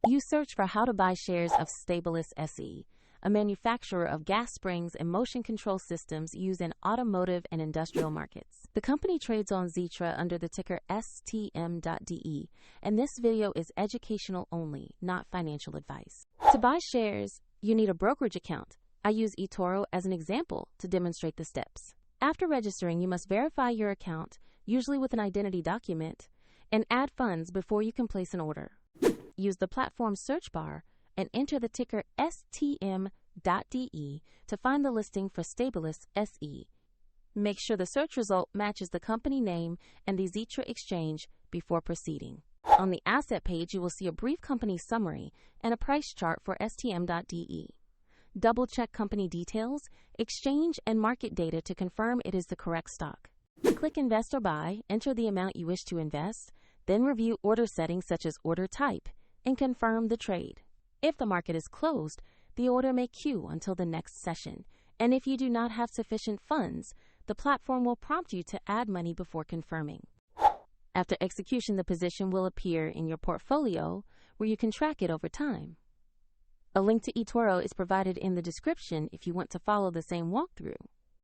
You search for how to buy shares of STABILUS SE, a manufacturer of gas springs and motion control systems used in automotive and industrial markets. The company trades on Xetra under the ticker STM.DE, and this video is educational only, not financial advice. To buy shares, you need a brokerage account. I use eToro as an example to demonstrate the steps. After registering, you must verify your account, usually with an identity document, and add funds before you can place an order. Use the platform search bar and enter the ticker STM.DE to find the listing for STABILUS SE. Make sure the search result matches the company name and the Xetra exchange before proceeding. On the asset page, you will see a brief company summary and a price chart for STM.DE. Double-check company details, exchange, and market data to confirm it is the correct stock. Click Invest or Buy, enter the amount you wish to invest, then review order settings such as order type, and confirm the trade. If the market is closed, the order may queue until the next session, and if you do not have sufficient funds, the platform will prompt you to add money before confirming. After execution, the position will appear in your portfolio where you can track it over time. A link to eToro is provided in the description if you want to follow the same walkthrough.